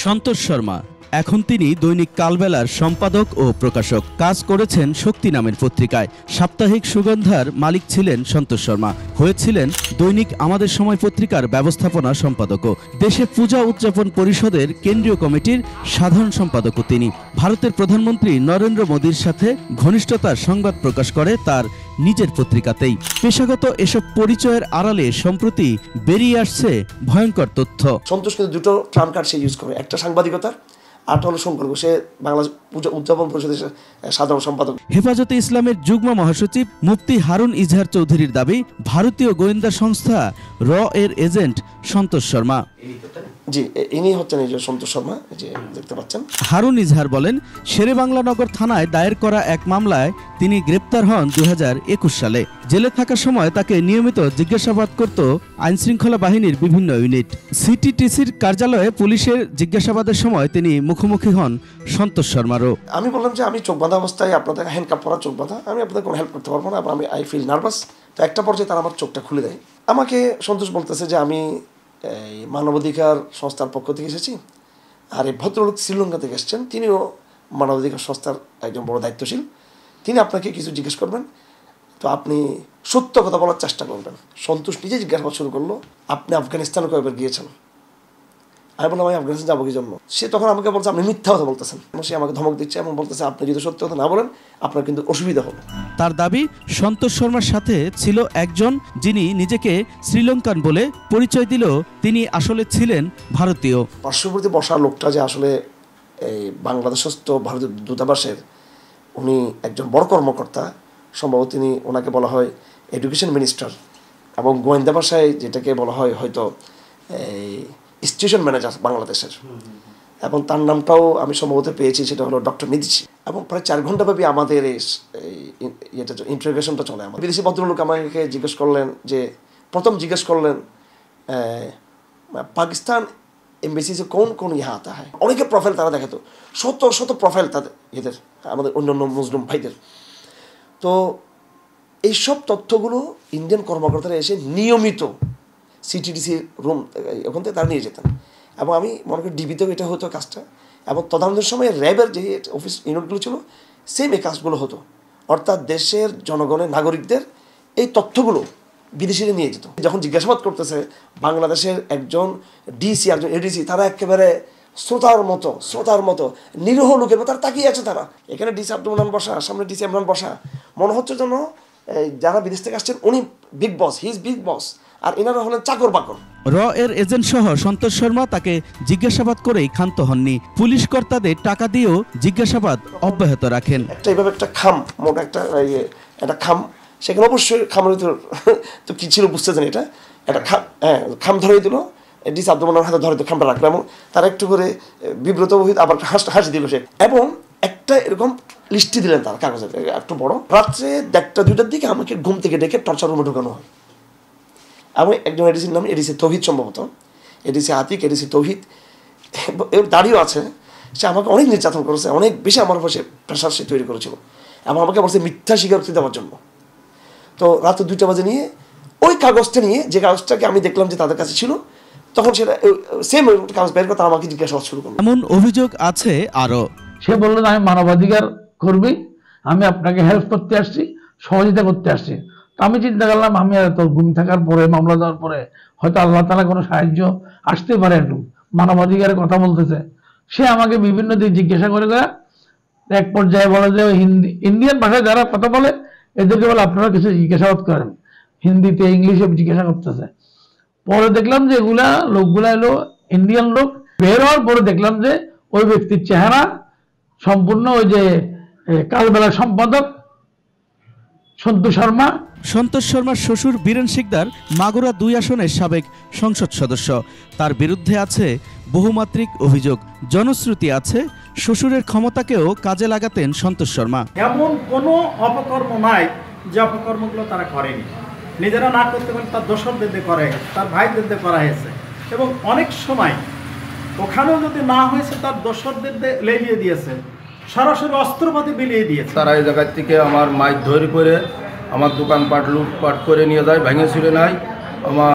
সন্তোষ শর্মা এখন তিনি দৈনিক কালবেলার সম্পাদক ও প্রকাশক। কাজ করেছেন শক্তি নামের পত্রিকায়। সাপ্তাহিক সুগন্ধার মালিক ছিলেন সন্তোষ শর্মা। হয়েছিলেন দৈনিক আমাদের সময় পত্রিকার ব্যবস্থাপনা সম্পাদকও। দেশে পূজা উদযাপন পরিষদের কেন্দ্রীয় কমিটির সাধারণ সম্পাদকও তিনি। ভারতের প্রধানমন্ত্রী নরেন্দ্র মোদীর সাথে ঘনিষ্ঠতার সংবাদ প্রকাশ করে তার নিজের পত্রিকাতেই। পেশাগত এসব পরিচয়ের আড়ালে সম্প্রতি বেরিয়ে আসছে ভয়ঙ্কর তথ্য। সন্তোষ কিন্তু দুটো ট্রাম কার্ড সে ইউজ করে, একটা সাংবাদিকতার, আরটা হলো সম্পর্ক। সে বাংলাদেশ পূজা উদযাপন পরিষদের সাধারণ সম্পাদক। হেফাজতে ইসলামের যুগ্ম মহাসচিব মুফতি হারুন ইজহার চৌধুরীর দাবি, ভারতীয় গোয়েন্দা সংস্থা র এর এজেন্ট সন্তোষ শর্মা। জি, ইনি হচ্ছেন এই যে সন্তোষ শর্মা, যে দেখতে পাচ্ছেন। হারুন ইজহার বলেন, শেরেবাংলানগর থানায় দায়ের করা এক মামলায় তিনি গ্রেপ্তার হন 2021 সালে। জেলে থাকার সময় তাকে নিয়মিত জিজ্ঞাসাবাদ করত আইনশৃঙ্খলা বাহিনীর বিভিন্ন ইউনিট। সিটিটিসির কার্যালয়ে পুলিশের জিজ্ঞাসাবাদের সময় তিনি মুখোমুখি হন সন্তোষ শর্মারও। আমি বললাম যে আমি চোখ বাঁধা অবস্থায়, আপনাদের হ্যান্ডকাপ পরা চোখ বাঁধা, আমি আপনাদের কোনো হেল্প করতে পারবো না, আই ফিল নার্ভাস। তো একটা পর্যায়ে তারা আমার চোখটা খুলে দেয়। আমাকে সন্তোষ বলতেছে যে আমি এই মানবাধিকার সংস্থার পক্ষ থেকে এসেছি, আর এই ভদ্রলোক শ্রীলঙ্কা থেকে এসেছেন, তিনিও মানবাধিকার সংস্থার একজন বড় দায়িত্বশীল, তিনি আপনাকে কিছু জিজ্ঞেস করবেন, তো আপনি সত্য কথা বলার চেষ্টা করবেন। সন্তোষ নিজে জিজ্ঞাসাবাদ শুরু করলো, আপনি আফগানিস্তানে কয়েকবার গিয়েছেন? আমি বললাম আমি আফগানিস্তান যাবো কি জন্য? সে তখন আমাকে বলছে আপনি মিথ্যা কথা বলতেছেন। সে আমাকে ধমক দিচ্ছে এবং বলতেছে আপনি যদি সত্য কথা না বলেন আপনার কিন্তু অসুবিধা হবে। তার দাবি, সন্তোষ শর্মার সাথে ছিল একজন যিনি নিজেকে শ্রীলঙ্কান বলে পরিচয় দিল, তিনি আসলে ছিলেন ভারতীয়। পার্শ্ববর্তী বসা লোকটা যে আসলে এই বাংলাদেশস্থ ভারতীয় দূতাবাসের উনি একজন বড় কর্মকর্তা, সম্ভবত তিনি, ওনাকে বলা হয় এডুকেশন মিনিস্টার, এবং গোয়েন্দা ভাষায় যেটাকে বলা হয় হয়তো এই স্টেশন ম্যানেজার বাংলাদেশের, এবং তার নামটাও আমি সম্ভবত পেয়েছি, সেটা হলো ডক্টর নিদিচি। এবং প্রায় 4 ঘন্টাব্যাপী আমাদের এই ইন্টারোগেশনটা চলে। আমার বিদেশি ভদ্রলোক আমাকে জিজ্ঞেস করলেন যে, প্রথম জিজ্ঞেস করলেন পাকিস্তান এমবেসি সে কোন ইহা আতা হয়। অনেকে প্রোফাইল তারা দেখাতো, শত প্রোফাইল তাদের, এদের আমাদের অন্যান্য মুসলিম ভাইদের। তো এইসব তথ্যগুলো ইন্ডিয়ান কর্মকর্তারা এসে নিয়মিত সিটিডিসি রুম ওখান থেকে তারা নিয়ে যেতেন, এবং আমি মনে করি ডিবিতেও এটা হতো কাজটা, এবং তদন্তের সময় র্যাবের যে অফিস ইউনিটগুলো ছিল সেম এই কাজগুলো হতো। অর্থাৎ দেশের জনগণের, নাগরিকদের এই তথ্যগুলো বিদেশিরা নিয়ে যেত। যখন জিজ্ঞাসাবাদ করতেছে বাংলাদেশের একজন ডিসি, একজন এডিসি, তারা একেবারে শ্রোতার মতো নিরীহ লোকের মতো তারা তাকিয়ে আছে। তারা এখানে ডিসি আব্দুল মান্নান বসা, সামনে ডিসি ইমরান বসা, মনে হচ্ছে যেন যারা বিদেশ থেকে আসছেন উনি big boss, he is big boss, আর এনারা হলেন চাকর বাকর। র এর এজেন্ট সহ সন্তোষ শর্মা তাকে জিজ্ঞাসাবাদ করেই ক্ষান্ত হননি। পুলিশ কর্তাদের টাকা দিয়েও জিজ্ঞাসাবাদ অব্যাহত রাখেন। এইভাবে একটা খাম, মোটা একটা খাম, সেখানে অবশ্যই খামের ভিতর তো কি ছিল বুঝতে জানি, এটা একটা খাম ধরে দিল, ডিসি আব্দুল মান্নানের হাতে ধরে খামটা রাখলো, এবং তারা একটু করে বিব্রত হয়ে আবার হাসি দিল সে, এবং একটা এরকম লিস্টি দিলেন তার কাগজের একটু বড়। রাত্রে 1টা-2টার দিকে আমাকে ঘুম থেকে ডেকে টর্চার রুমে ঢুকানো হয়, এবং একজন এডিসির নাম এডিসি তৌহিদ, সম্ভবত এডিসি আতিক, এডিসি তৌহিদ, এর দাঁড়িয়েও আছে। সে আমাকে অনেক নির্যাতন করেছে, অনেক বেশি আমার উপর সে প্রেশার সে তৈরি করেছিল, এবং আমাকে বলছে মিথ্যা স্বীকারোক্তি দেওয়ার জন্য। তো রাত 2টা বাজে নিয়ে ওই কাগজটা নিয়ে, যে কাগজটাকে আমি দেখলাম যে তাদের কাছে ছিল, তখন সেটা সেম কাগজ বের করে তারা আমাকে জিজ্ঞাসাবাদ শুরু করলো। এমন অভিযোগ আছে আরো। সে বললো আমি মানবাধিকার কর্মী, আমি আপনাকে হেল্প করতে আসছি, সহযোগিতা করতে আসছি। তো আমি চিন্তা করলাম আমি এত ঘুম থাকার পরে, মামলা দেওয়ার পরে হয়তো আল্লাহ তাআলা কোনো সাহায্য আসতে পারে, একটু মানবাধিকারের কথা বলতেছে। সে আমাকে বিভিন্ন দিক জিজ্ঞাসা করে এক পর্যায়ে বলে যে ইন্ডিয়ান ভাষায় যারা কথা বলে এদেরকে বলে আপনারা কিছু জিজ্ঞাসাবাদ করেন, হিন্দিতে ইংলিশে জিজ্ঞাসা করতেছে। পরে দেখলাম যে লোকগুলা এলো ইন্ডিয়ান লোক। বের হওয়ার পরে দেখলাম যে ওই ব্যক্তির চেহারা সম্পূর্ণ ওই যে কালবেলার সম্পাদক সন্তোষ শর্মা। সন্তোষ শর্মার শ্বশুর বীরেন শিকদার মাগুরা 2 আসনের সাবেক সংসদ সদস্য। তার বিরুদ্ধে আছে বহুমাত্রিক অভিযোগ। জনশ্রুতি আছে শ্বশুরের ক্ষমতাকেও কাজে লাগাতেন সন্তোষ শর্মা। এমন কোনো অপকর্ম নাই যে অপকর্মগুলো তারা করেনি, নিজেরা না করতে পারে তার দোসরদের দিয়ে করা হয়েছে, তার ভাইদের দিয়ে করা হয়েছে, এবং অনেক সময় ওখানেও যদি না হয়েছে তার দোসরদের লেলিয়ে দিয়েছে, সরাসরি অস্ত্রপাতি বিলিয়ে দিয়েছে। তারা এই জায়গার থেকে আমার মাইক ধরে করে আমার দোকানপাট লুটপাট করে নিয়ে যায়, ভেঙে ছিঁড়ে নেয়। আমার